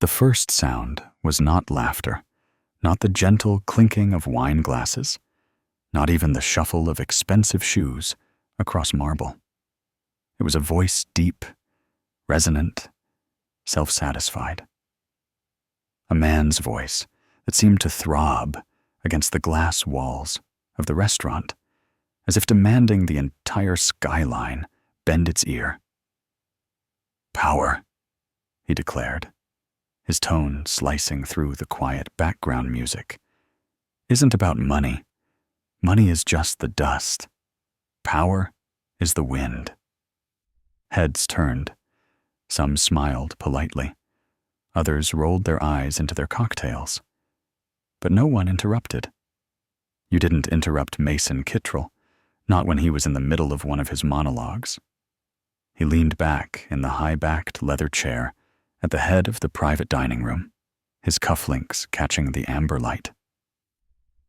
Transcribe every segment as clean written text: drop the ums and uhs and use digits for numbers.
The first sound was not laughter, not the gentle clinking of wine glasses, not even the shuffle of expensive shoes across marble. It was a voice deep, resonant, self-satisfied. A man's voice that seemed to throb against the glass walls of the restaurant, as if demanding the entire skyline bend its ear. "Power," he declared, his tone slicing through the quiet background music, "isn't about money. Money is just the dust. Power is the wind." Heads turned. Some smiled politely. Others rolled their eyes into their cocktails. But no one interrupted. You didn't interrupt Mason Kittrell, not when he was in the middle of one of his monologues. He leaned back in the high-backed leather chair at the head of the private dining room, his cufflinks catching the amber light.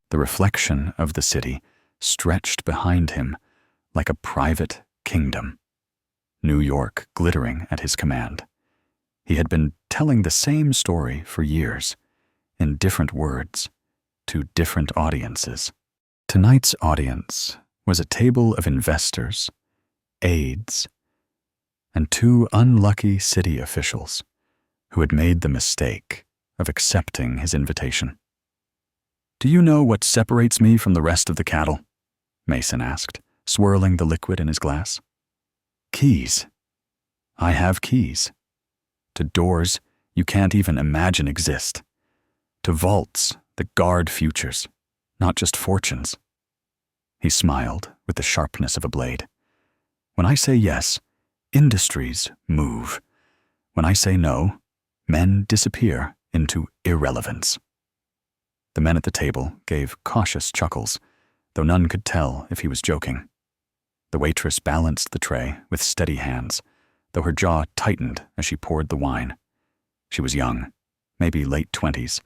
The reflection of the city stretched behind him like a private kingdom, New York glittering at his command. He had been telling the same story for years, in different words, to different audiences. Tonight's audience was a table of investors, aides, and two unlucky city officials who had made the mistake of accepting his invitation. "Do you know what separates me from the rest of the cattle?" Mason asked, swirling the liquid in his glass. "Keys. I have keys. To doors you can't even imagine exist. To vaults that guard futures, not just fortunes." He smiled with the sharpness of a blade. "When I say yes, industries move. When I say no, men disappear into irrelevance." The men at the table gave cautious chuckles, though none could tell if he was joking. The waitress balanced the tray with steady hands, though her jaw tightened as she poured the wine. She was young, maybe late 20s,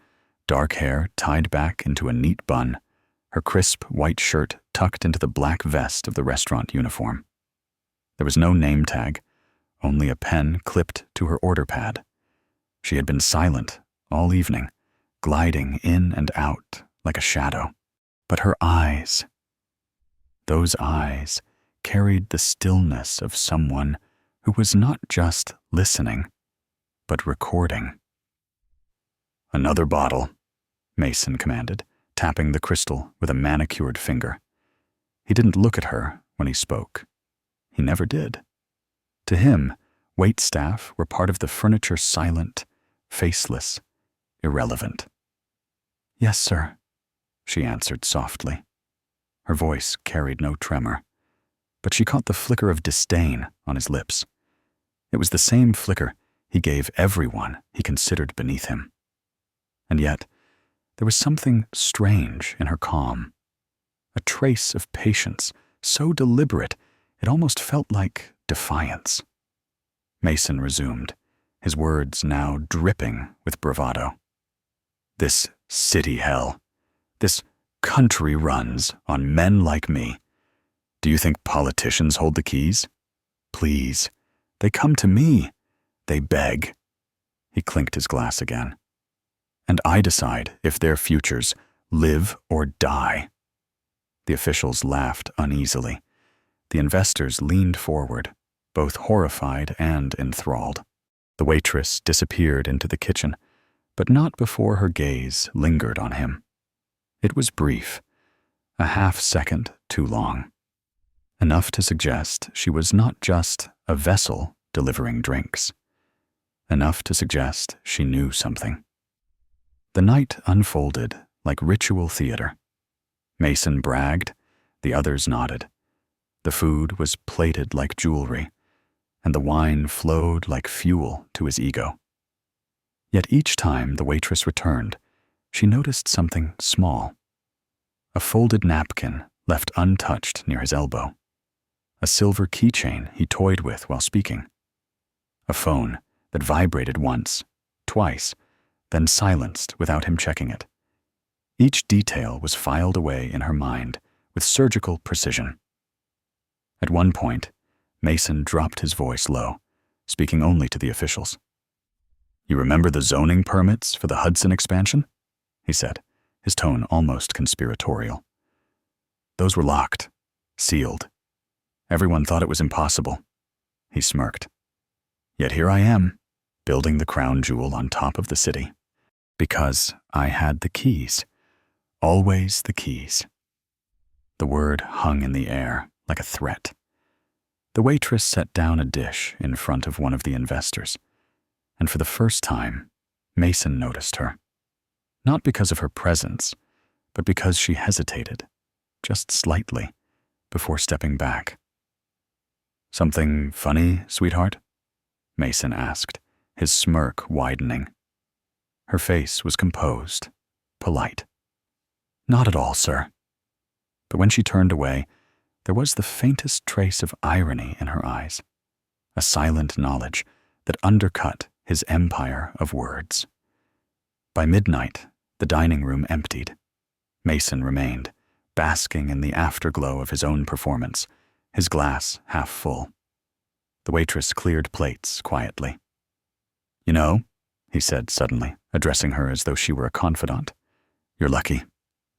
dark hair tied back into a neat bun, her crisp white shirt tucked into the black vest of the restaurant uniform. There was no name tag, only a pen clipped to her order pad. She had been silent all evening, gliding in and out like a shadow. But her eyes, those eyes, carried the stillness of someone who was not just listening, but recording. "Another bottle," Mason commanded, tapping the crystal with a manicured finger. He didn't look at her when he spoke. He never did. To him, waitstaff were part of the furniture silent, faceless, irrelevant. "Yes, sir," she answered softly. Her voice carried no tremor, but she caught the flicker of disdain on his lips. It was the same flicker he gave everyone he considered beneath him. And yet, there was something strange in her calm, a trace of patience, so deliberate it almost felt like defiance. Mason resumed, his words now dripping with bravado. "This city hell, this country runs on men like me. Do you think politicians hold the keys? Please, they come to me. They beg." He clinked his glass again. "And I decide if their futures live or die." The officials laughed uneasily. The investors leaned forward, both horrified and enthralled. The waitress disappeared into the kitchen, but not before her gaze lingered on him. It was brief, a half-second too long. Enough to suggest she was not just a vessel delivering drinks. Enough to suggest she knew something. The night unfolded like ritual theater. Mason bragged, the others nodded. The food was plated like jewelry, and the wine flowed like fuel to his ego. Yet each time the waitress returned, she noticed something small. A folded napkin left untouched near his elbow. A silver keychain he toyed with while speaking. A phone that vibrated once, twice, then silenced without him checking it. Each detail was filed away in her mind with surgical precision. At one point, Mason dropped his voice low, speaking only to the officials. You remember the zoning permits for the Hudson expansion? He said, his tone almost conspiratorial. Those were locked, sealed. Everyone thought it was impossible. He smirked. Yet here I am, building the crown jewel on top of the city. Because I had the keys. Always the keys. The word hung in the air like a threat. The waitress set down a dish in front of one of the investors, and for the first time, Mason noticed her. Not because of her presence, but because she hesitated, just slightly, before stepping back. Something funny, sweetheart? Mason asked, his smirk widening. Her face was composed, polite. Not at all, sir. But when she turned away, there was the faintest trace of irony in her eyes, a silent knowledge that undercut his empire of words. By midnight, the dining room emptied. Mason remained, basking in the afterglow of his own performance, his glass half full. The waitress cleared plates quietly. You know, he said suddenly, addressing her as though she were a confidant, you're lucky.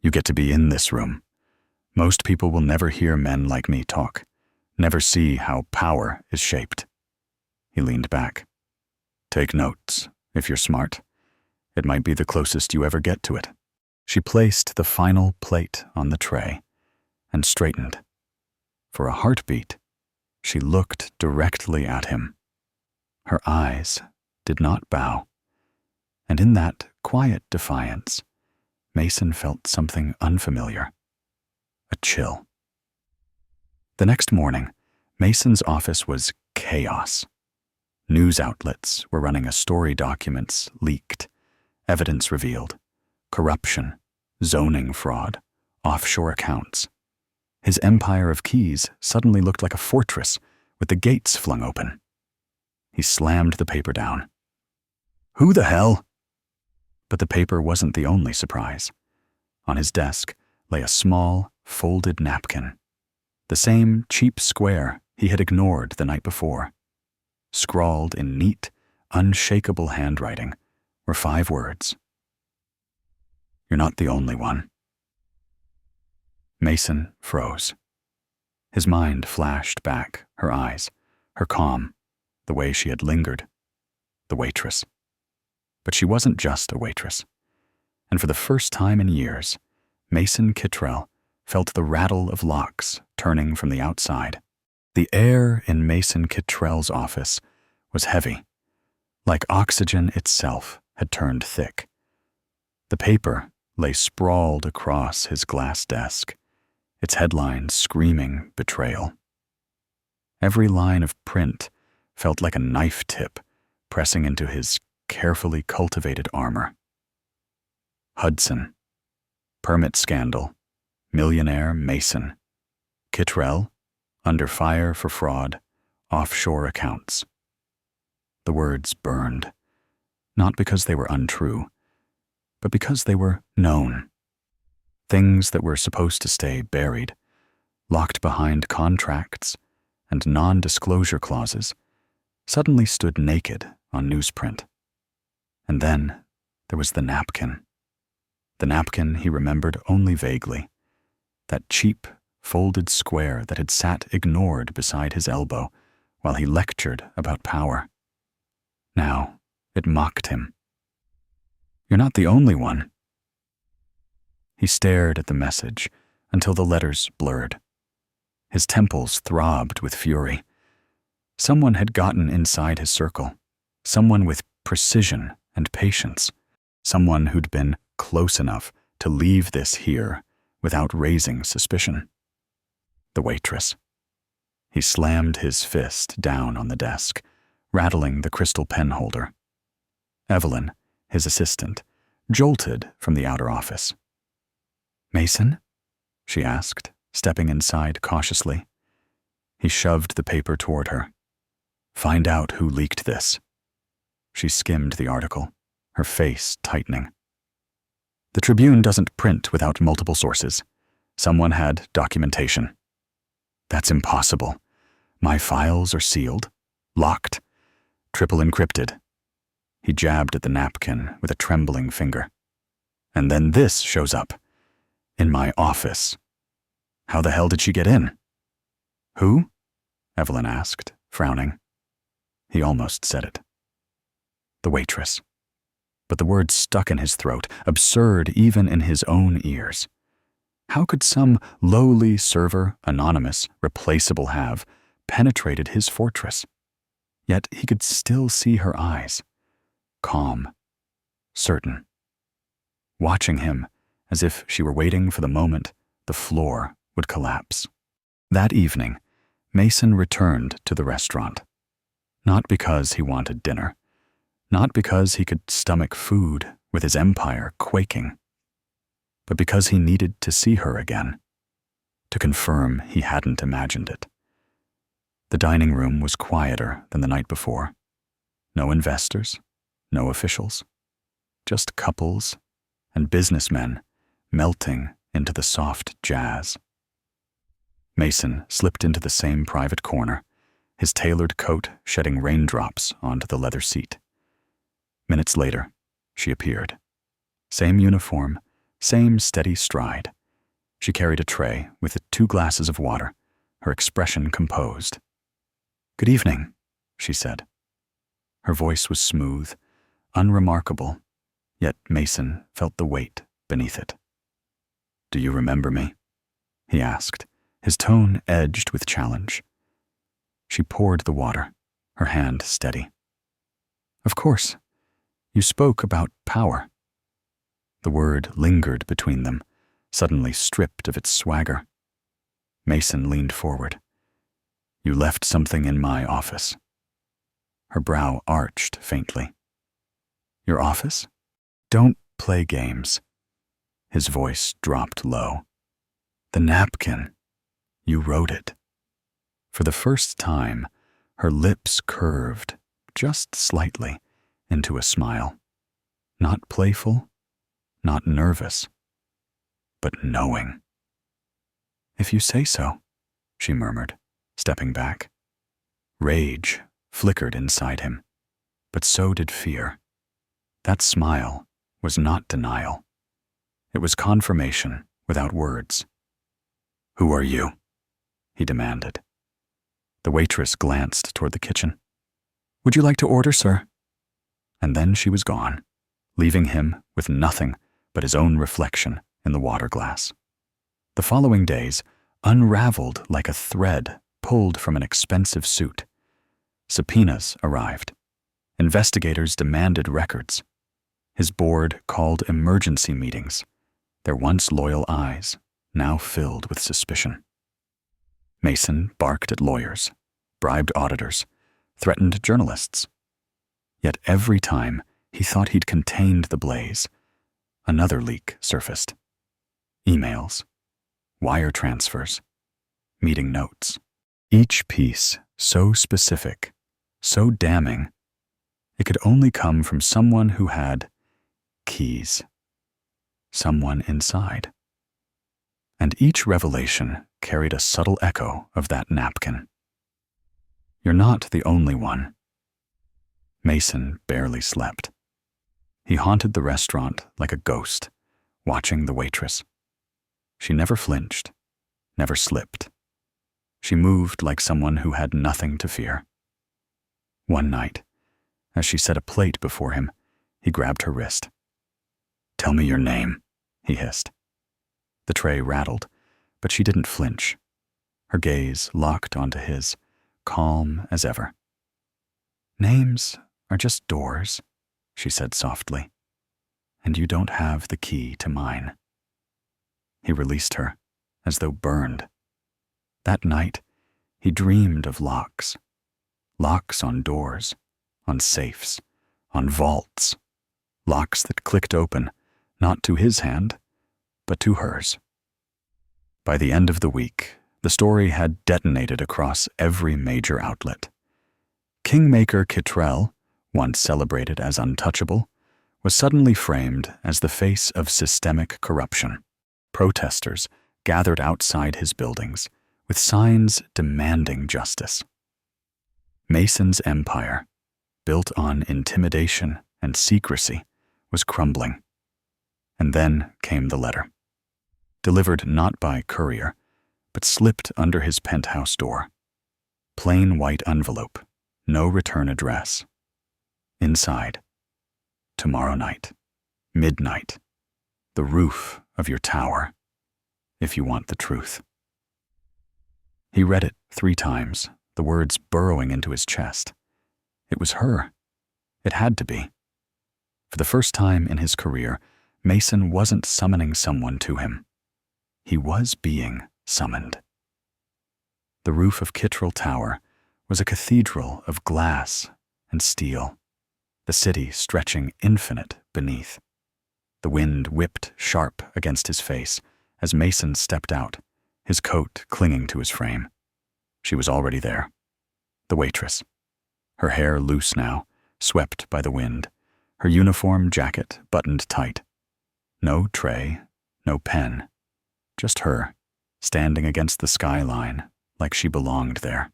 You get to be in this room. Most people will never hear men like me talk, never see how power is shaped. He leaned back. Take notes, if you're smart. It might be the closest you ever get to it. She placed the final plate on the tray and straightened. For a heartbeat, she looked directly at him. Her eyes did not bow, and in that quiet defiance, Mason felt something unfamiliar. A chill. The next morning, Mason's office was chaos. News outlets were running as story documents leaked, evidence revealed, corruption, zoning fraud, offshore accounts. His empire of keys suddenly looked like a fortress with the gates flung open. He slammed the paper down. Who the hell? But the paper wasn't the only surprise. On his desk lay a small, folded napkin, the same cheap square he had ignored the night before. Scrawled in neat, unshakable handwriting were 5 words. You're not the only one. Mason froze. His mind flashed back, her eyes, her calm, the way she had lingered. The waitress. But she wasn't just a waitress. And for the first time in years, Mason Kittrell felt the rattle of locks turning from the outside. The air in Mason Kittrell's office was heavy, like oxygen itself had turned thick. The paper lay sprawled across his glass desk, its headlines screaming betrayal. Every line of print felt like a knife tip pressing into his carefully cultivated armor. Hudson. Permit scandal. Millionaire Mason. Kittrell, under fire for fraud, offshore accounts. The words burned, not because they were untrue, but because they were known. Things that were supposed to stay buried, locked behind contracts and non-disclosure clauses, suddenly stood naked on newsprint. And then there was the napkin. The napkin he remembered only vaguely, that cheap, folded square that had sat ignored beside his elbow while he lectured about power. Now it mocked him. You're not the only one. He stared at the message until the letters blurred. His temples throbbed with fury. Someone had gotten inside his circle, someone with precision and patience, someone who'd been close enough to leave this here without raising suspicion. The waitress. He slammed his fist down on the desk, rattling the crystal pen holder. Evelyn, his assistant, jolted from the outer office. Mason? She asked, stepping inside cautiously. He shoved the paper toward her. Find out who leaked this. She skimmed the article, her face tightening. The Tribune doesn't print without multiple sources. Someone had documentation. That's impossible. My files are sealed, locked, triple encrypted. He jabbed at the napkin with a trembling finger. And then this shows up. In my office. How the hell did she get in? Who? Evelyn asked, frowning. He almost said it. The waitress. But the word stuck in his throat, absurd even in his own ears. How could some lowly server, anonymous, replaceable have penetrated his fortress? Yet he could still see her eyes. Calm. Certain. Watching him as if she were waiting for the moment the floor would collapse. That evening, Mason returned to the restaurant. Not because he wanted dinner. Not because he could stomach food with his empire quaking. But because he needed to see her again. To confirm he hadn't imagined it. The dining room was quieter than the night before. No investors, no officials. Just couples and businessmen melting into the soft jazz. Mason slipped into the same private corner, his tailored coat shedding raindrops onto the leather seat. Minutes later, she appeared. Same uniform, same steady stride. She carried a tray with 2 glasses of water, her expression composed. "Good evening," she said. Her voice was smooth, unremarkable, yet Mason felt the weight beneath it. "Do you remember me?" he asked, his tone edged with challenge. She poured the water, her hand steady. "Of course. You spoke about power." The word lingered between them, suddenly stripped of its swagger. Mason leaned forward. "You left something in my office." Her brow arched faintly. "Your office? Don't play games." His voice dropped low. "The napkin. You wrote it." For the first time, her lips curved, just slightly, into a smile. Not playful, not nervous, but knowing. "If you say so," she murmured, stepping back. Rage flickered inside him, but so did fear. That smile was not denial. It was confirmation without words. "Who are you?" he demanded. The waitress glanced toward the kitchen. "Would you like to order, sir?" And then she was gone, leaving him with nothing but his own reflection in the water glass. The following days unraveled like a thread pulled from an expensive suit. Subpoenas arrived. Investigators demanded records. His board called emergency meetings, their once loyal eyes now filled with suspicion. Mason barked at lawyers, bribed auditors, threatened journalists. Yet every time he thought he'd contained the blaze, another leak surfaced. Emails, wire transfers, meeting notes. Each piece so specific, so damning, it could only come from someone who had keys. Someone inside. And each revelation carried a subtle echo of that napkin. "You're not the only one." Mason barely slept. He haunted the restaurant like a ghost, watching the waitress. She never flinched, never slipped. She moved like someone who had nothing to fear. One night, as she set a plate before him, he grabbed her wrist. "Tell me your name," he hissed. The tray rattled, but she didn't flinch. Her gaze locked onto his, calm as ever. "Names are just doors," she said softly, "and you don't have the key to mine." He released her, as though burned. That night, he dreamed of locks. Locks on doors, on safes, on vaults. Locks that clicked open, not to his hand, but to hers. By the end of the week, the story had detonated across every major outlet. Kingmaker Kittrell, once celebrated as untouchable, was suddenly framed as the face of systemic corruption. Protesters gathered outside his buildings, with signs demanding justice. Mason's empire, built on intimidation and secrecy was crumbling. And then came the letter. Delivered not by courier, but slipped under his penthouse door. Plain white envelope, no return address. Inside, tomorrow night, midnight, the roof of your tower, if you want the truth. He read it 3 times, the words burrowing into his chest. It was her. It had to be. For the first time in his career, Mason wasn't summoning someone to him. He was being summoned. The roof of Kittrell Tower was a cathedral of glass and steel, the city stretching infinite beneath. The wind whipped sharp against his face as Mason stepped out, his coat clinging to his frame. She was already there. The waitress. Her hair loose now, swept by the wind, her uniform jacket buttoned tight. No tray, no pen, just her, standing against the skyline like she belonged there.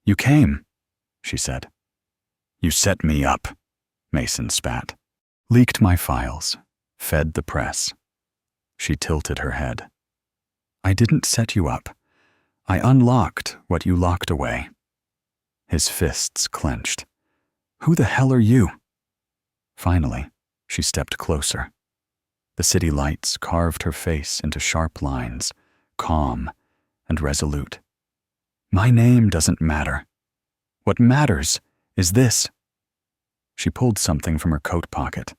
"You came," she said. "You set me up," Mason spat. "Leaked my files, fed the press." She tilted her head. "I didn't set you up. I unlocked what you locked away." His fists clenched. "Who the hell are you?" Finally, she stepped closer. The city lights carved her face into sharp lines, calm and resolute. "My name doesn't matter. What matters is this." She pulled something from her coat pocket,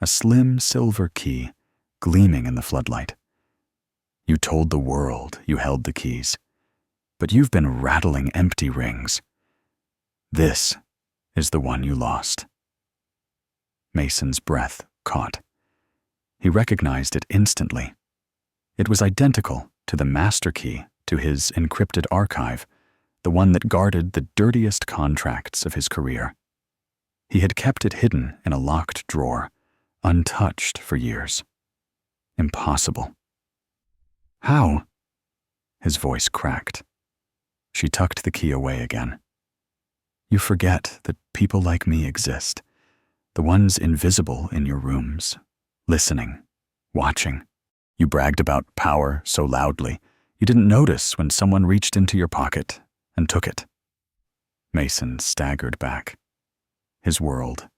a slim silver key gleaming in the floodlight. "You told the world you held the keys, but you've been rattling empty rings. This is the one you lost." Mason's breath caught. He recognized it instantly. It was identical to the master key to his encrypted archive, the one that guarded the dirtiest contracts of his career. He had kept it hidden in a locked drawer, untouched for years. Impossible. "How?" His voice cracked. She tucked the key away again. "You forget that people like me exist, the ones invisible in your rooms, listening, watching. You bragged about power so loudly, you didn't notice when someone reached into your pocket and took it." Mason staggered back. His world,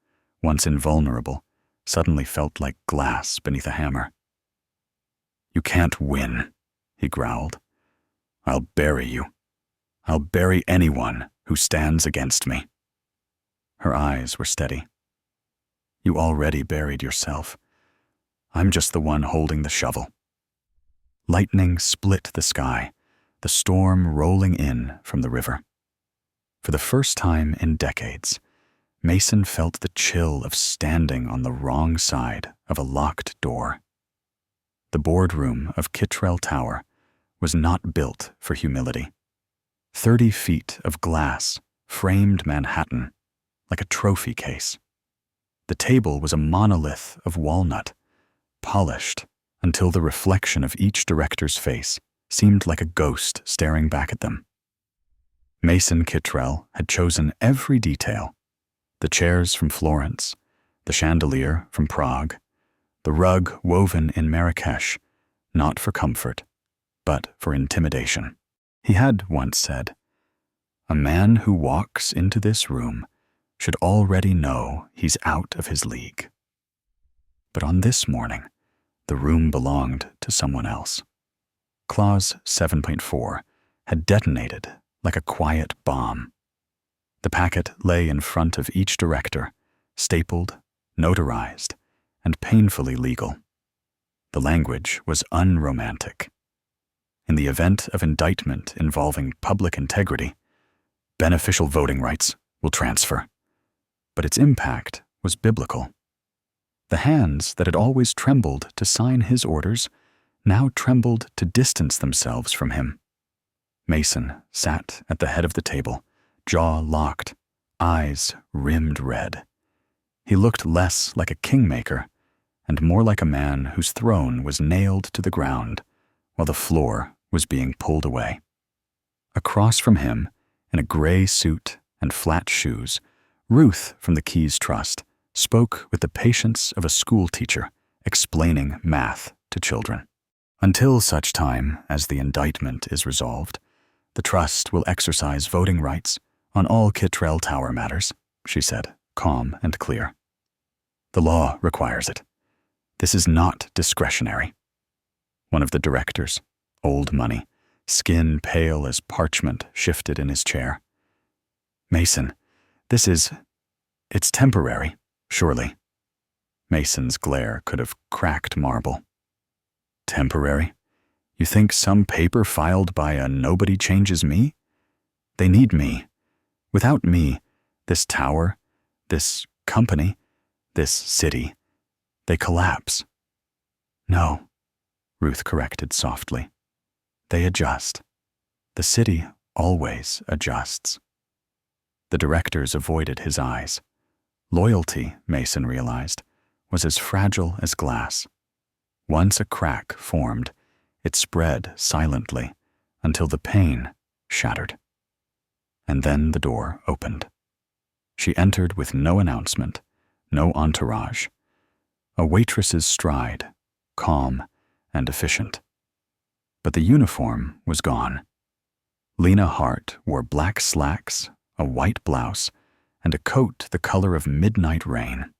once invulnerable, suddenly felt like glass beneath a hammer. "You can't win," he growled. "I'll bury you. I'll bury anyone who stands against me." Her eyes were steady. "You already buried yourself. I'm just the one holding the shovel." Lightning split the sky, the storm rolling in from the river. For the first time in decades, Mason felt the chill of standing on the wrong side of a locked door. The boardroom of Kittrell Tower was not built for humility. 30 feet of glass framed Manhattan like a trophy case. The table was a monolith of walnut, polished until the reflection of each director's face seemed like a ghost staring back at them. Mason Kittrell had chosen every detail: the chairs from Florence, the chandelier from Prague, the rug woven in Marrakesh, not for comfort, but for intimidation. He had once said, "A man who walks into this room should already know he's out of his league." But on this morning, the room belonged to someone else. Clause 7.4 had detonated like a quiet bomb. The packet lay in front of each director, stapled, notarized, and painfully legal. The language was unromantic. In the event of indictment involving public integrity, beneficial voting rights will transfer. But its impact was biblical. The hands that had always trembled to sign his orders now trembled to distance themselves from him. Mason sat at the head of the table, jaw locked, eyes rimmed red. He looked less like a kingmaker and more like a man whose throne was nailed to the ground while the floor was being pulled away. Across from him, in a gray suit and flat shoes, Ruth from the Keys Trust spoke with the patience of a school teacher explaining math to children. Until such time as the indictment is resolved, the trust will exercise voting rights on all Kittrell Tower matters, she said, calm and clear. The law requires it. This is not discretionary. One of the directors, old money, skin pale as parchment, shifted in his chair. Mason, it's temporary, surely. Mason's glare could have cracked marble. Temporary? You think some paper filed by a nobody changes me? They need me. Without me, this tower, this company, this city, they collapse. No, Ruth corrected softly. They adjust. The city always adjusts. The directors avoided his eyes. Loyalty, Mason realized, was as fragile as glass. Once a crack formed, it spread silently until the pane shattered. And then the door opened. She entered with no announcement, no entourage. A waitress's stride, calm and efficient. But the uniform was gone. Lena Hart wore black slacks, a white blouse, and a coat the color of midnight rain.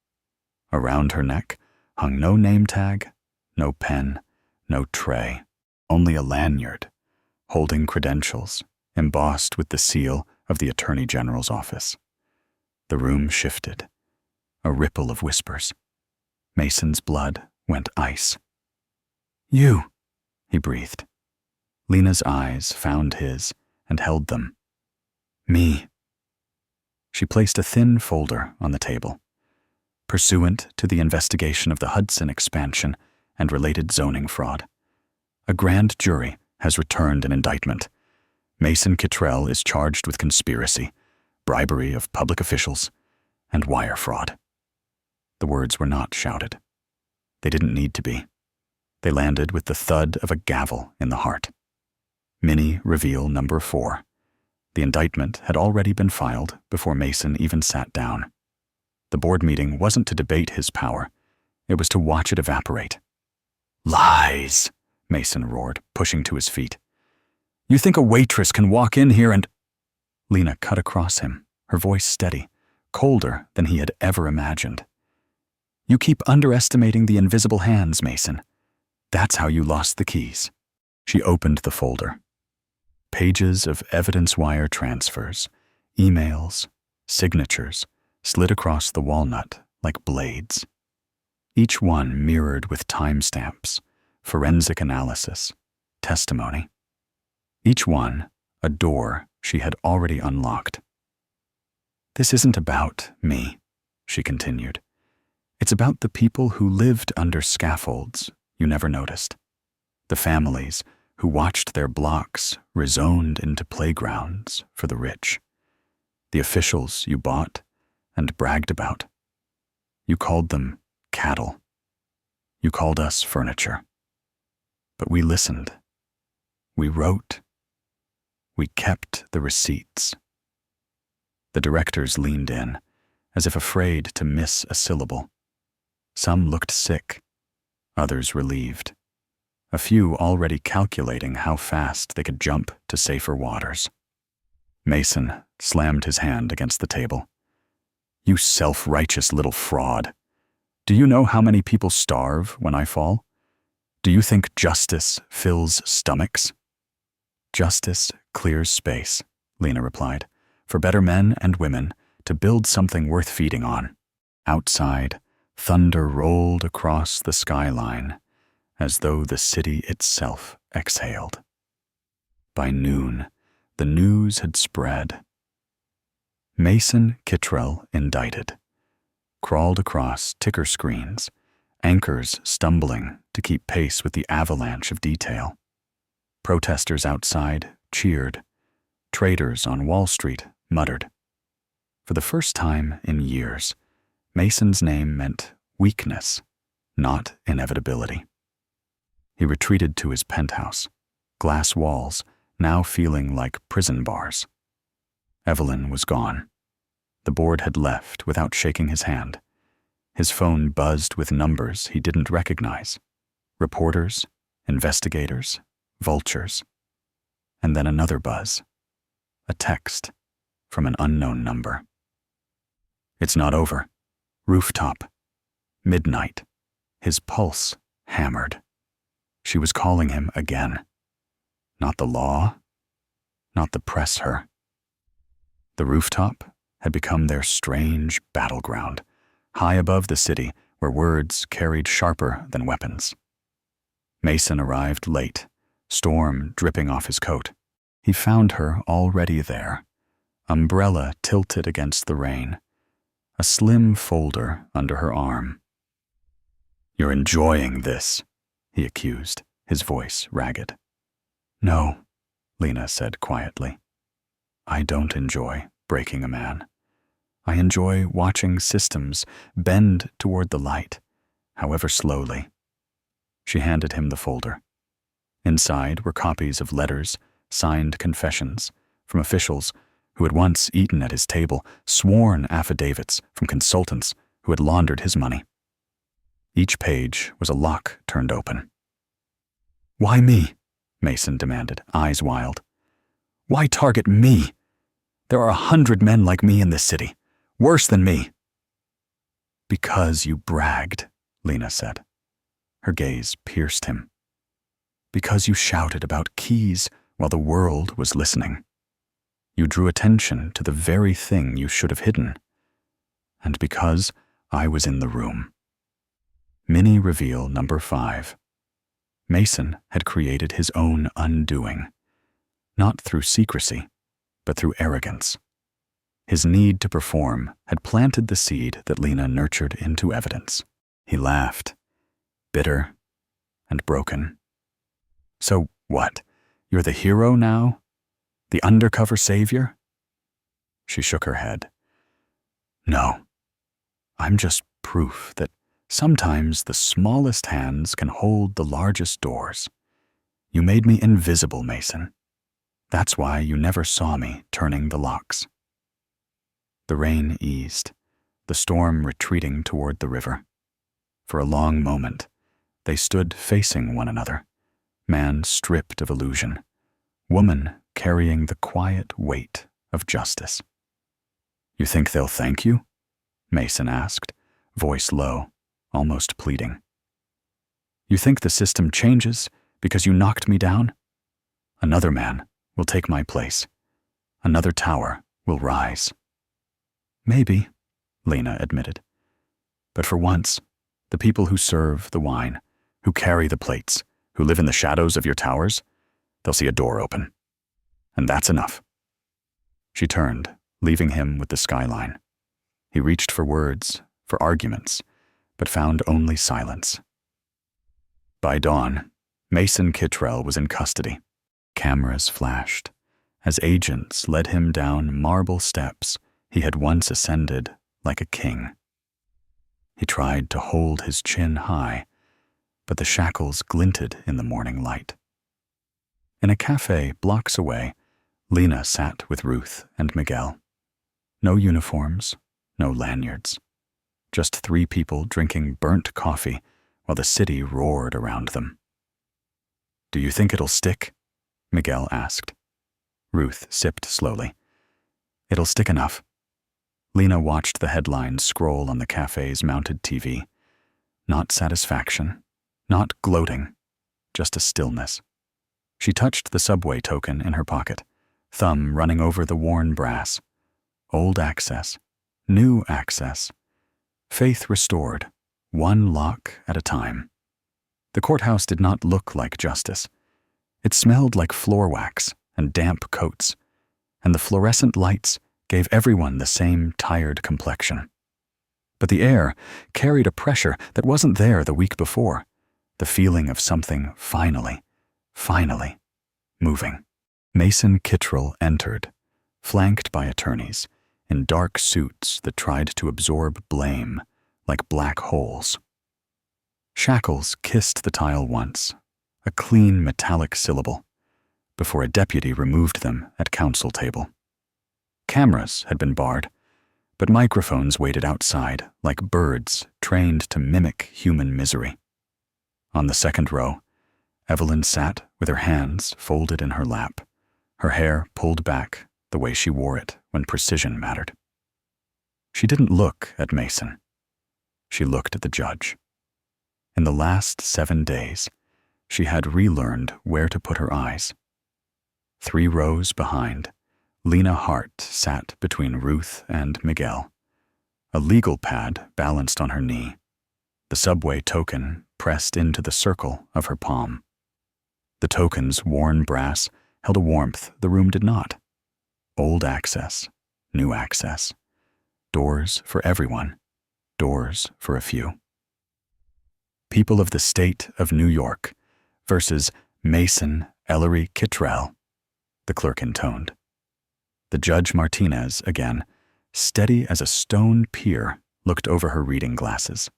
Around her neck hung no name tag, no pen, no tray, only a lanyard, holding credentials, embossed with the seal of the Attorney General's office. The room shifted. A ripple of whispers. Mason's blood went ice. You, he breathed. Lena's eyes found his and held them. Me. She placed a thin folder on the table. Pursuant to the investigation of the Hudson expansion and related zoning fraud, a grand jury has returned an indictment. Mason Kittrell is charged with conspiracy, bribery of public officials, and wire fraud. The words were not shouted. They didn't need to be. They landed with the thud of a gavel in the heart. Mini reveal number 4. The indictment had already been filed before Mason even sat down. The board meeting wasn't to debate his power. It was to watch it evaporate. Lies, Mason roared, pushing to his feet. You think a waitress can walk in here and... Lena cut across him, her voice steady, colder than he had ever imagined. You keep underestimating the invisible hands, Mason. That's how you lost the keys. She opened the folder. Pages of evidence wire transfers, emails, signatures slid across the walnut like blades. Each one mirrored with timestamps, forensic analysis, testimony. Each one a door she had already unlocked. This isn't about me, she continued. It's about the people who lived under scaffolds you never noticed. The families who watched their blocks rezoned into playgrounds for the rich. The officials you bought and bragged about. You called them cattle. You called us furniture. But we listened. We wrote. We kept the receipts. The directors leaned in, as if afraid to miss a syllable. Some looked sick, others relieved. A few already calculating how fast they could jump to safer waters. Mason slammed his hand against the table. You self-righteous little fraud. Do you know how many people starve when I fall? Do you think justice fills stomachs? Justice clears space, Lena replied, for better men and women to build something worth feeding on. Outside, thunder rolled across the skyline, as though the city itself exhaled. By noon, the news had spread. Mason Kittrell indicted, crawled across ticker screens, anchors stumbling to keep pace with the avalanche of detail. Protesters outside cheered. Traders on Wall Street muttered. For the first time in years, Mason's name meant weakness, not inevitability. He retreated to his penthouse, glass walls now feeling like prison bars. Evelyn was gone. The board had left without shaking his hand. His phone buzzed with numbers he didn't recognize. Reporters, investigators, vultures. And then another buzz. A text from an unknown number. It's not over. Rooftop. Midnight. His pulse hammered. She was calling him again. Not the law, not the press her. The rooftop had become their strange battleground, high above the city where words carried sharper than weapons. Mason arrived late, storm dripping off his coat. He found her already there, umbrella tilted against the rain, a slim folder under her arm. "You're enjoying this," he accused, his voice ragged. "No," Lena said quietly. "I don't enjoy breaking a man. I enjoy watching systems bend toward the light, however slowly." She handed him the folder. Inside were copies of letters, signed confessions, from officials who had once eaten at his table, sworn affidavits from consultants who had laundered his money. Each page was a lock turned open. "Why me?" Mason demanded, eyes wild. "Why target me? There are 100 men like me in this city, worse than me." "Because you bragged," Lena said. Her gaze pierced him. "Because you shouted about keys while the world was listening. You drew attention to the very thing you should have hidden. And because I was in the room." Mini reveal number 5. Mason had created his own undoing, not through secrecy, but through arrogance. His need to perform had planted the seed that Lena nurtured into evidence. He laughed, bitter and broken. "So what? You're the hero now? The undercover savior?" She shook her head. "No. I'm just proof that sometimes the smallest hands can hold the largest doors. You made me invisible, Mason. That's why you never saw me turning the locks." The rain eased, the storm retreating toward the river. For a long moment, they stood facing one another, man stripped of illusion, woman carrying the quiet weight of justice. "You think they'll thank you?" Mason asked, voice low, almost pleading. "You think the system changes because you knocked me down? Another man will take my place. Another tower will rise." "Maybe," Lena admitted. "But for once, the people who serve the wine, who carry the plates, who live in the shadows of your towers, they'll see a door open. And that's enough." She turned, leaving him with the skyline. He reached for words, for arguments, but found only silence. By dawn, Mason Kittrell was in custody. Cameras flashed as agents led him down marble steps he had once ascended like a king. He tried to hold his chin high, but the shackles glinted in the morning light. In a cafe blocks away, Lena sat with Ruth and Miguel. No uniforms, no lanyards. Just 3 people drinking burnt coffee while the city roared around them. "Do you think it'll stick?" Miguel asked. Ruth sipped slowly. "It'll stick enough." Lena watched the headlines scroll on the cafe's mounted TV. Not satisfaction, not gloating, just a stillness. She touched the subway token in her pocket, thumb running over the worn brass. Old access, new access. Faith restored, one lock at a time. The courthouse did not look like justice. It smelled like floor wax and damp coats, and the fluorescent lights gave everyone the same tired complexion. But the air carried a pressure that wasn't there the week before, the feeling of something finally moving. Mason Kittrell entered, flanked by attorneys, in dark suits that tried to absorb blame like black holes. Shackles kissed the tile once, a clean metallic syllable, before a deputy removed them at counsel table. Cameras had been barred, but microphones waited outside like birds trained to mimic human misery. On the second row, Evelyn sat with her hands folded in her lap, her hair pulled back the way she wore it when precision mattered. She didn't look at Mason. She looked at the judge. In the last 7 days, she had relearned where to put her eyes. 3 rows behind, Lena Hart sat between Ruth and Miguel, a legal pad balanced on her knee, the subway token pressed into the circle of her palm. The token's worn brass held a warmth the room did not. Old access, new access. Doors for everyone, doors for a few. People of the state of New York versus Mason Ellery Kittrell, the clerk intoned. The Judge Martinez, again, steady as a stone pier, looked over her reading glasses.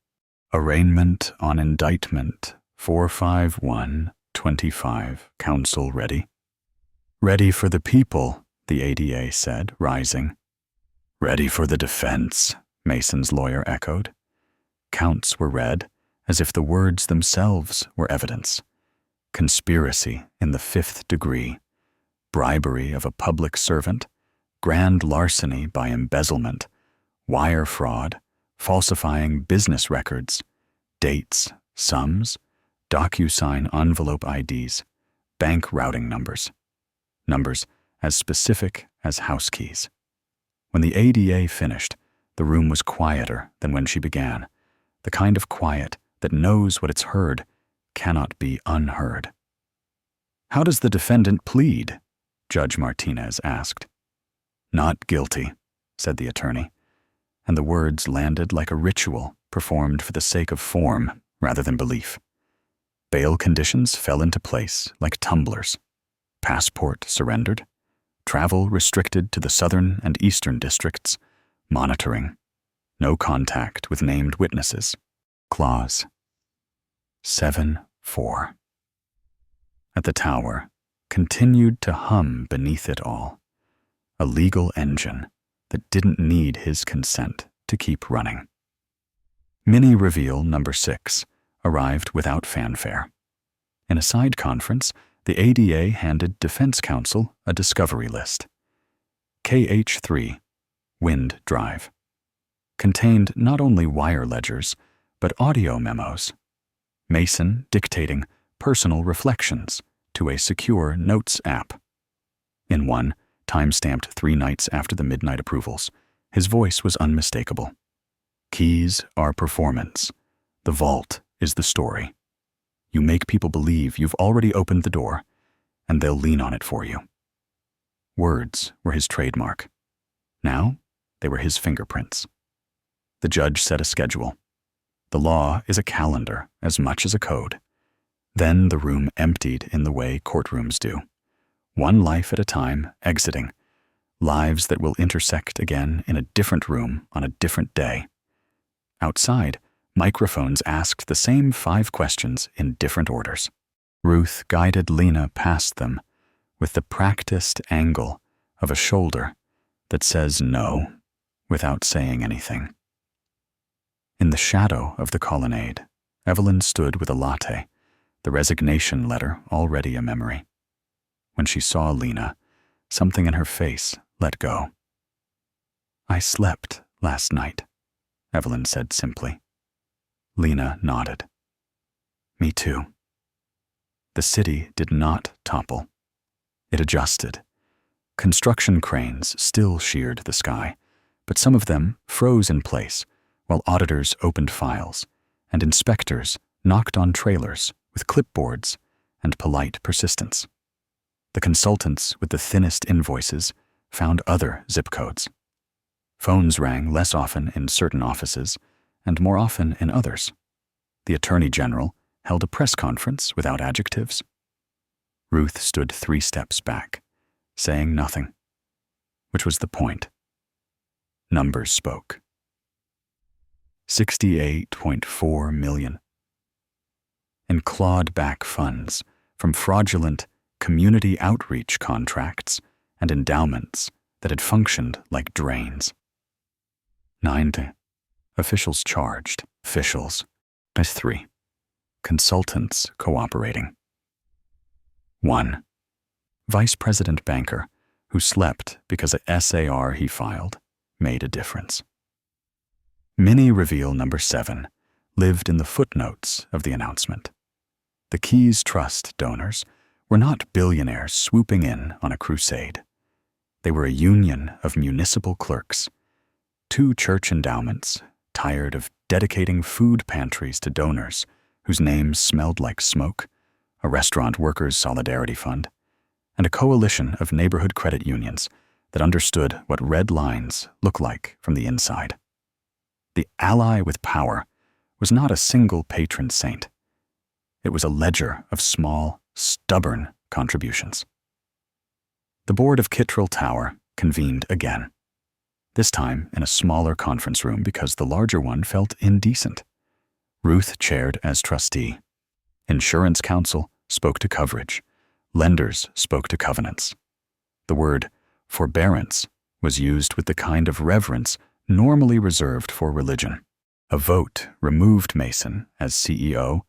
Arraignment on indictment 451-25, counsel ready. Ready for the people, the ADA said, rising. Ready for the defense, Mason's lawyer echoed. Counts were read as if the words themselves were evidence. Conspiracy in the 5th degree, bribery of a public servant, grand larceny by embezzlement, wire fraud, falsifying business records, dates, sums, DocuSign envelope IDs, bank routing numbers as specific as house keys. When the ADA finished, the room was quieter than when she began, the kind of quiet that knows what it's heard cannot be unheard. How does the defendant plead? Judge Martinez asked. Not guilty, said the attorney, and the words landed like a ritual performed for the sake of form rather than belief. Bail conditions fell into place like tumblers. Passport surrendered. Travel restricted to the southern and eastern districts. Monitoring. No contact with named witnesses. Clause 7-4. At the tower, continued to hum beneath it all. A legal engine that didn't need his consent to keep running. Mini reveal number 6 arrived without fanfare. In a side conference, the ADA handed defense counsel a discovery list. KH3, Wind Drive, contained not only wire ledgers, but audio memos. Mason dictating personal reflections to a secure notes app. In one, time-stamped 3 nights after the midnight approvals, his voice was unmistakable. Keys are performance. The vault is the story. You make people believe you've already opened the door, and they'll lean on it for you. Words were his trademark. Now, they were his fingerprints. The judge set a schedule. The law is a calendar as much as a code. Then the room emptied in the way courtrooms do. One life at a time, exiting. Lives that will intersect again in a different room on a different day. Outside, microphones asked the same 5 questions in different orders. Ruth guided Lena past them with the practiced angle of a shoulder that says no without saying anything. In the shadow of the colonnade, Evelyn stood with a latte, the resignation letter already a memory. When she saw Lena, something in her face let go. I slept last night, Evelyn said simply. Lena nodded. Me too. The city did not topple. It adjusted. Construction cranes still sheared the sky, but some of them froze in place while auditors opened files and inspectors knocked on trailers with clipboards and polite persistence. The consultants with the thinnest invoices found other zip codes. Phones rang less often in certain offices and more often in others. The Attorney General held a press conference without adjectives. Ruth stood 3 steps back, saying nothing, which was the point. Numbers spoke. 68.4 million. In clawed-back funds from fraudulent community outreach contracts and endowments that had functioned like drains. 9. Officials charged. Officials. 3. Consultants cooperating. 1. Vice President Banker, who slept because a SAR he filed made a difference. Mini reveal number 7 lived in the footnotes of the announcement. The Keys Trust donors were not billionaires swooping in on a crusade. They were a union of municipal clerks, 2 church endowments tired of dedicating food pantries to donors whose names smelled like smoke, a restaurant workers' solidarity fund, and a coalition of neighborhood credit unions that understood what red lines look like from the inside. The ally with power was not a single patron saint. It was a ledger of small, stubborn contributions. The board of Kittrell Tower convened again, this time in a smaller conference room because the larger one felt indecent. Ruth chaired as trustee. Insurance counsel spoke to coverage. Lenders spoke to covenants. The word forbearance was used with the kind of reverence normally reserved for religion. A vote removed Mason as CEO,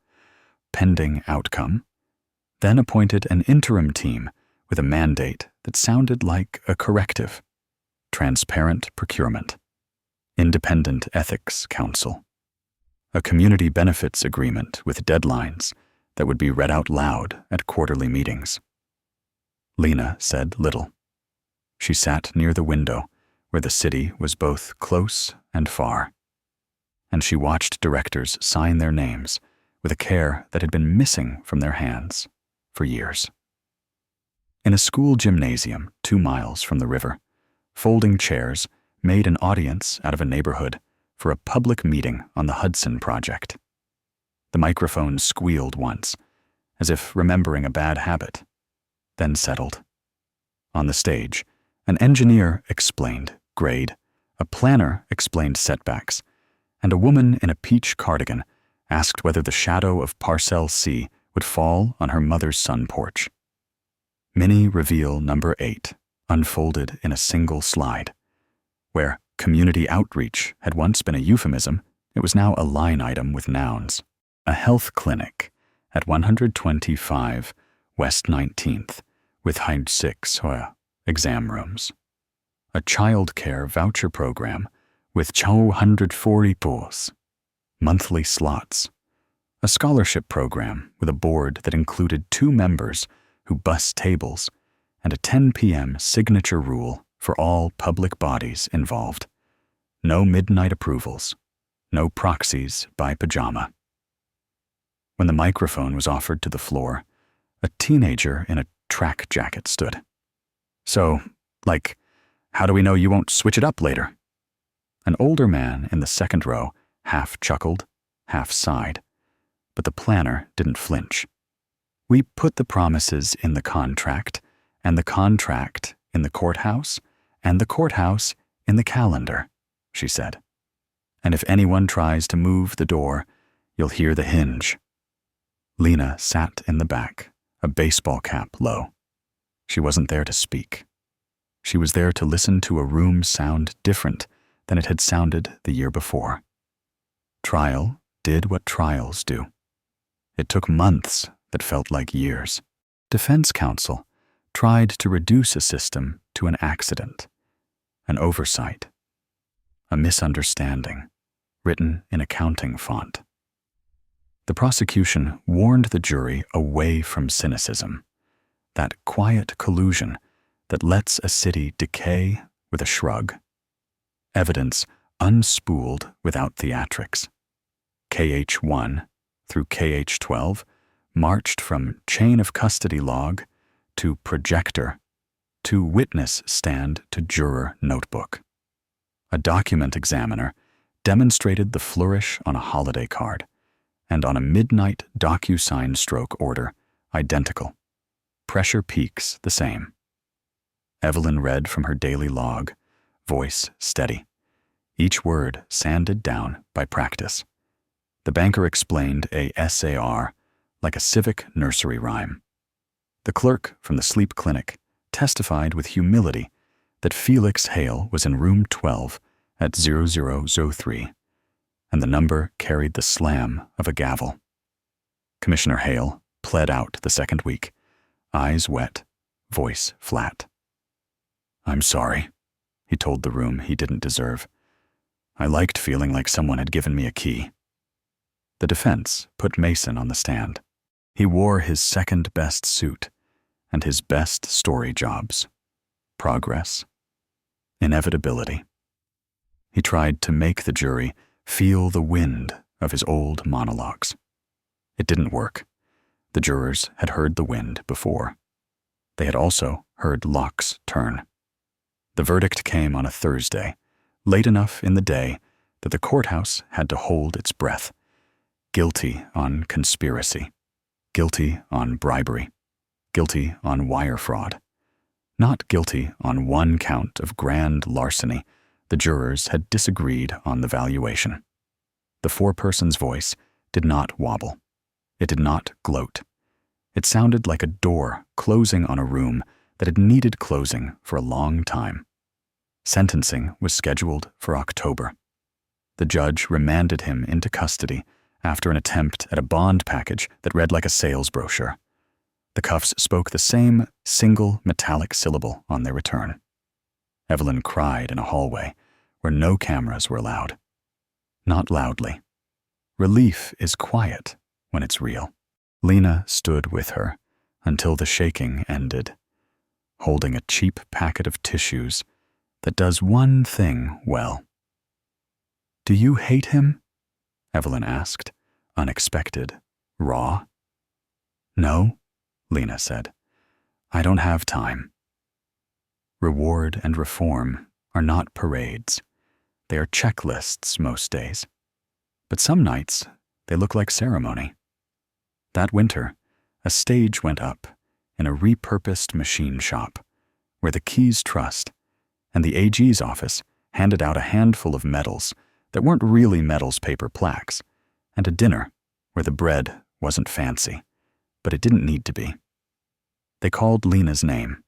pending outcome, then appointed an interim team with a mandate that sounded like a corrective. Transparent procurement. Independent ethics council. A community benefits agreement with deadlines that would be read out loud at quarterly meetings. Lena said little. She sat near the window where the city was both close and far, and she watched directors sign their names with a care that had been missing from their hands for years. In a school gymnasium 2 miles from the river, folding chairs made an audience out of a neighborhood for a public meeting on the Hudson Project. The microphone squealed once, as if remembering a bad habit, then settled. On the stage, an engineer explained grade, a planner explained setbacks, and a woman in a peach cardigan asked whether the shadow of Parcel C would fall on her mother's sun porch. Mini reveal number 8 unfolded in a single slide. Where community outreach had once been a euphemism, it was now a line item with nouns. A health clinic at 125 West 19th with Hyde 6 exam rooms. A child care voucher program with 240 pools, monthly slots. A scholarship program with a board that included 2 members who bus tables, and a 10 p.m. signature rule for all public bodies involved. No midnight approvals, no proxies by pajama. When the microphone was offered to the floor, a teenager in a track jacket stood. So, how do we know you won't switch it up later? An older man in the second row half chuckled, half sighed, but the planner didn't flinch. We put the promises in the contract, and the contract in the courthouse, and the courthouse in the calendar, she said. And if anyone tries to move the door, you'll hear the hinge. Lena sat in the back, a baseball cap low. She wasn't there to speak. She was there to listen to a room sound different than it had sounded the year before. Trial did what trials do. It took months that felt like years. Defense counsel tried to reduce a system to an accident, an oversight, a misunderstanding, written in accounting font. The prosecution warned the jury away from cynicism, that quiet collusion that lets a city decay with a shrug. Evidence unspooled without theatrics. KH1 through KH12 marched from chain of custody log to projector to witness stand to juror notebook. A document examiner demonstrated the flourish on a holiday card, and on a midnight DocuSign stroke order, identical. Pressure peaks the same. Evelyn read from her daily log, voice steady, each word sanded down by practice. The banker explained a SAR like a civic nursery rhyme. The clerk from the sleep clinic testified with humility that Felix Hale was in room 12 at 0003, and the number carried the slam of a gavel. Commissioner Hale pled out the second week, eyes wet, voice flat. "I'm sorry," he told the room he didn't deserve. "I liked feeling like someone had given me a key." The defense put Mason on the stand. He wore his second-best suit and his best story jobs: progress, inevitability. He tried to make the jury feel the wind of his old monologues. It didn't work. The jurors had heard the wind before. They had also heard locks turn. The verdict came on a Thursday, late enough in the day that the courthouse had to hold its breath. Guilty on conspiracy. Guilty on bribery. Guilty on wire fraud. Not guilty on one count of grand larceny. The jurors had disagreed on the valuation. The foreperson's voice did not wobble. It did not gloat. It sounded like a door closing on a room that had needed closing for a long time. Sentencing was scheduled for October. The judge remanded him into custody after an attempt at a bond package that read like a sales brochure. The cuffs spoke the same single metallic syllable on their return. Evelyn cried in a hallway where no cameras were allowed. Not loudly. Relief is quiet when it's real. Lena stood with her until the shaking ended, holding a cheap packet of tissues that does one thing well. "Do you hate him?" Evelyn asked, unexpected, raw. "No," Lena said. "I don't have time." Reward and reform are not parades. They are checklists most days. But some nights, they look like ceremony. That winter, a stage went up in a repurposed machine shop where the Keys Trust and the AG's office handed out a handful of medals that weren't really medals paper plaques, and a dinner where the bread wasn't fancy, but it didn't need to be. They called Lena's name,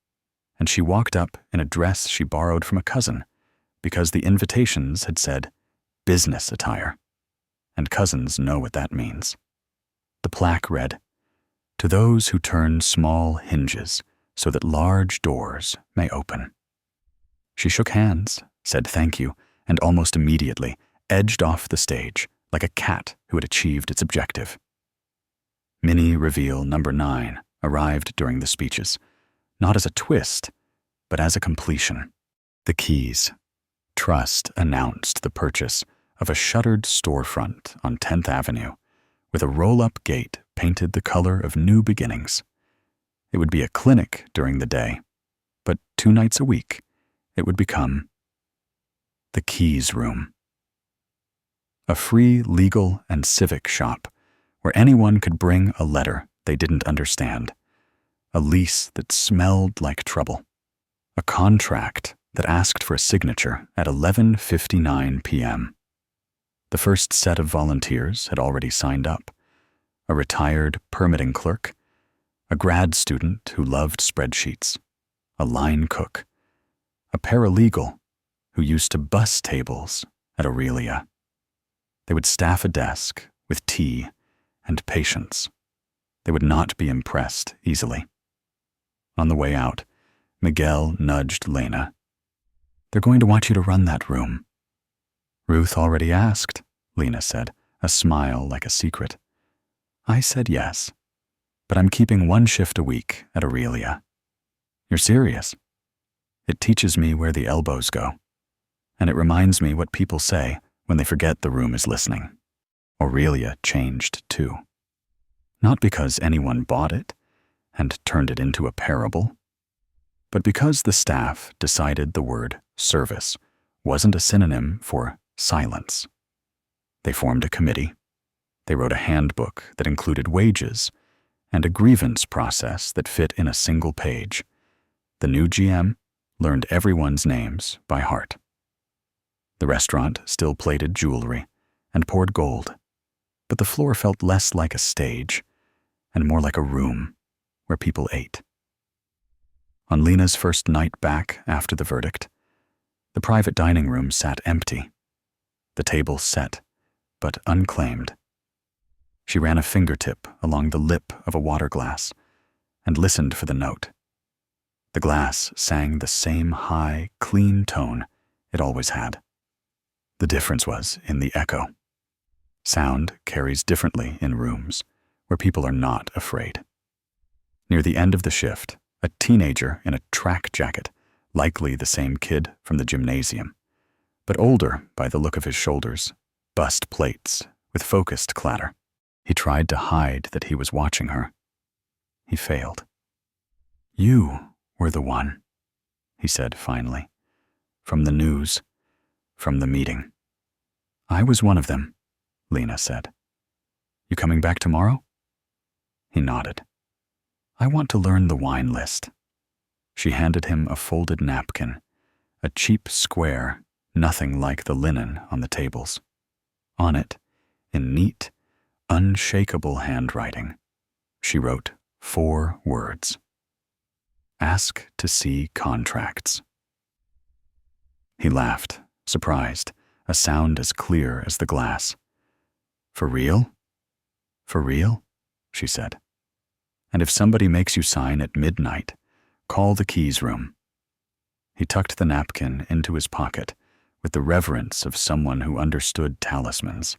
and she walked up in a dress she borrowed from a cousin because the invitations had said business attire, and cousins know what that means. The plaque read, "To those who turn small hinges so that large doors may open." She shook hands, said thank you, and almost immediately edged off the stage like a cat who had achieved its objective. Mini reveal number 9 arrived during the speeches, not as a twist, but as a completion. The Keys Trust announced the purchase of a shuttered storefront on 10th Avenue with a roll-up gate painted the color of new beginnings. It would be a clinic during the day, but 2 nights a week, it would become the Keys Room. A free legal and civic shop where anyone could bring a letter they didn't understand, a lease that smelled like trouble, a contract that asked for a signature at 11:59 p.m. The first set of volunteers had already signed up: a retired permitting clerk, a grad student who loved spreadsheets, a line cook, a paralegal who used to bus tables at Aurelia. They would staff a desk with tea and patience. They would not be impressed easily. On the way out, Miguel nudged Lena. "They're going to want you to run that room." "Ruth already asked," Lena said, a smile like a secret. "I said yes, but I'm keeping 1 shift a week at Aurelia." "You're serious?" "It teaches me where the elbows go, and it reminds me what people say when they forget the room is listening." Aurelia changed too. Not because anyone bought it and turned it into a parable, but because the staff decided the word service wasn't a synonym for silence. They formed a committee. They wrote a handbook that included wages and a grievance process that fit in a single page. The new GM learned everyone's names by heart. The restaurant still plated jewelry and poured gold, but the floor felt less like a stage and more like a room where people ate. On Lena's first night back after the verdict, The private dining room sat empty. The table set, but unclaimed. She ran a fingertip along the lip of a water glass and listened for the note. The glass sang the same high, clean tone it always had. The difference was in the echo. Sound carries differently in rooms where people are not afraid. Near the end of the shift, a teenager in a track jacket, likely the same kid from the gymnasium, but older by the look of his shoulders, bust plates with focused clatter. He tried to hide that he was watching her. He failed. "You were the one," he said finally. "From the news, from the meeting." "I was one of them," Lena said. "You coming back tomorrow?" He nodded. "I want to learn the wine list." She handed him a folded napkin, a cheap square, nothing like the linen on the tables. On it, in neat, unshakable handwriting, she wrote 4 words. "Ask to see contracts." He laughed, surprised, a sound as clear as the glass. "For real?" "For real?" she said. "And if somebody makes you sign at midnight, call the keys room." He tucked the napkin into his pocket with the reverence of someone who understood talismans.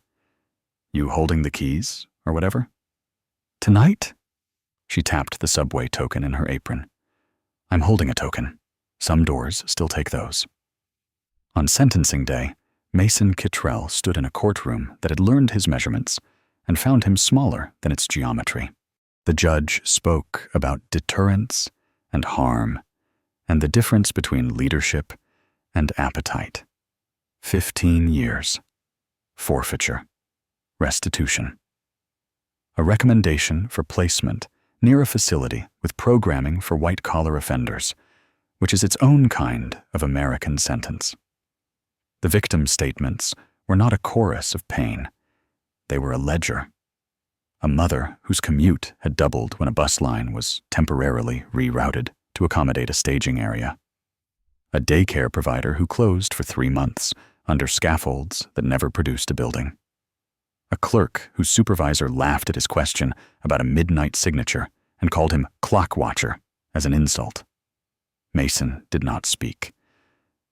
"You holding the keys, or whatever?" "Tonight?" She tapped the subway token in her apron. "I'm holding a token. Some doors still take those." On sentencing day, Mason Kittrell stood in a courtroom that had learned his measurements and found him smaller than its geometry. The judge spoke about deterrence and harm and the difference between leadership and appetite. 15 years. Forfeiture. Restitution. A recommendation for placement near a facility with programming for white-collar offenders, which is its own kind of American sentence. The victim's statements were not a chorus of pain. They were a ledger. A mother whose commute had doubled when a bus line was temporarily rerouted to accommodate a staging area. A daycare provider who closed for 3 months under scaffolds that never produced a building. A clerk whose supervisor laughed at his question about a midnight signature and called him clock watcher as an insult. Mason did not speak.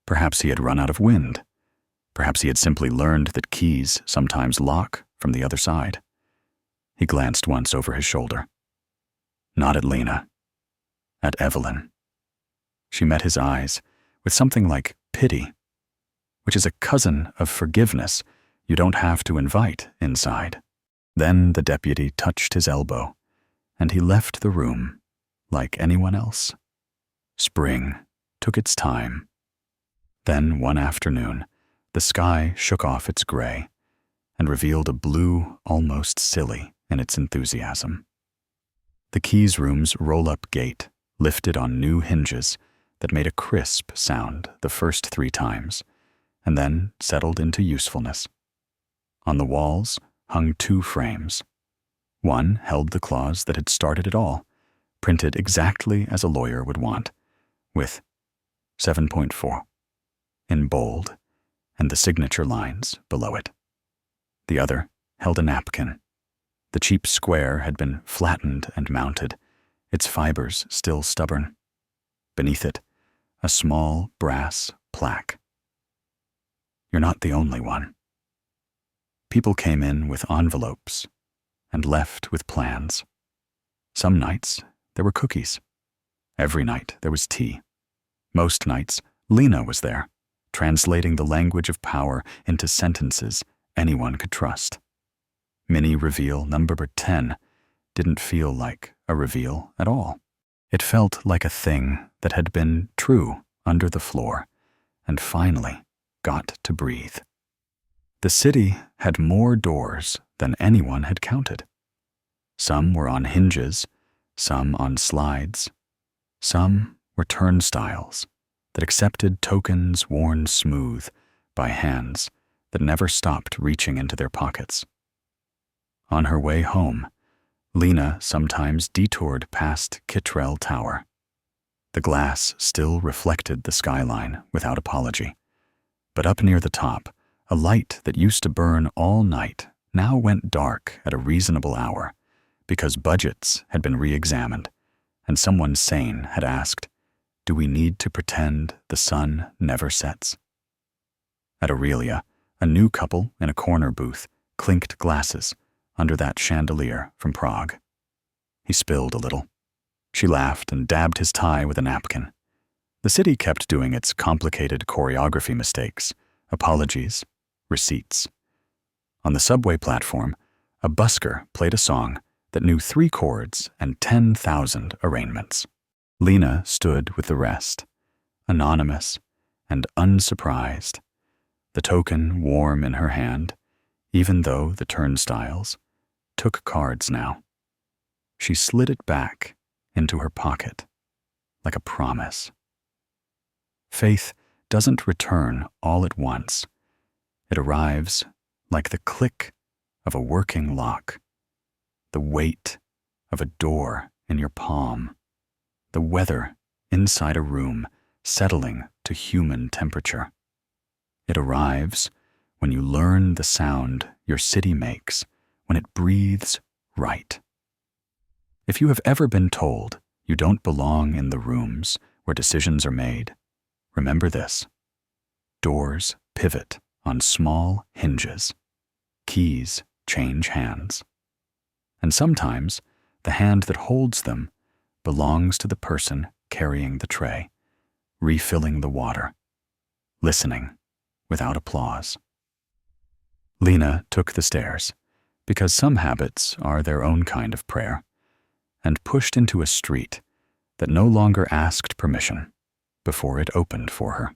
Perhaps he had run out of wind. Perhaps he had simply learned that keys sometimes lock from the other side. He glanced once over his shoulder. Not at Lena. At Evelyn. She met his eyes with something like pity, which is a cousin of forgiveness you don't have to invite inside. Then the deputy touched his elbow, and he left the room like anyone else. Spring took its time. Then one afternoon, the sky shook off its gray and revealed a blue almost silly in its enthusiasm. The keys room's roll-up gate lifted on new hinges that made a crisp sound the first 3 times, and then settled into usefulness. On the walls hung 2 frames. One held the clause that had started it all, printed exactly as a lawyer would want, with 7.4 in bold and the signature lines below it. The other held a napkin. The cheap square had been flattened and mounted, its fibers still stubborn. Beneath it, a small brass plaque. You're not the only one. People came in with envelopes and left with plans. Some nights, there were cookies. Every night, there was tea. Most nights, Lena was there, translating the language of power into sentences anyone could trust. Mini reveal number 10 didn't feel like a reveal at all. It felt like a thing that had been true under the floor and finally got to breathe. The city had more doors than anyone had counted. Some were on hinges, some on slides, some were turnstiles that accepted tokens worn smooth by hands that never stopped reaching into their pockets. On her way home, Lena sometimes detoured past Kittrell Tower. The glass still reflected the skyline without apology, But up near the top, a light that used to burn all night now went dark at a reasonable hour because budgets had been re-examined and someone sane had asked, "Do we need to pretend the sun never sets?" At Aurelia, a new couple in a corner booth clinked glasses under that chandelier from Prague. He spilled a little. She laughed and dabbed his tie with a napkin. The city kept doing its complicated choreography mistakes, apologies, receipts. On the subway platform, a busker played a song that knew 3 chords and 10,000 arraignments. Lena stood with the rest, anonymous and unsurprised, the token warm in her hand, even though the turnstiles took cards now. She slid it back into her pocket, like a promise. Faith doesn't return all at once. It arrives like the click of a working lock, the weight of a door in your palm, the weather inside a room settling to human temperature. It arrives when you learn the sound your city makes when it breathes right. If you have ever been told you don't belong in the rooms where decisions are made, remember this: doors pivot on small hinges. Keys change hands. And sometimes the hand that holds them belongs to the person carrying the tray, refilling the water, listening without applause. Lena took the stairs, because some habits are their own kind of prayer, and pushed into a street that no longer asked permission before it opened for her.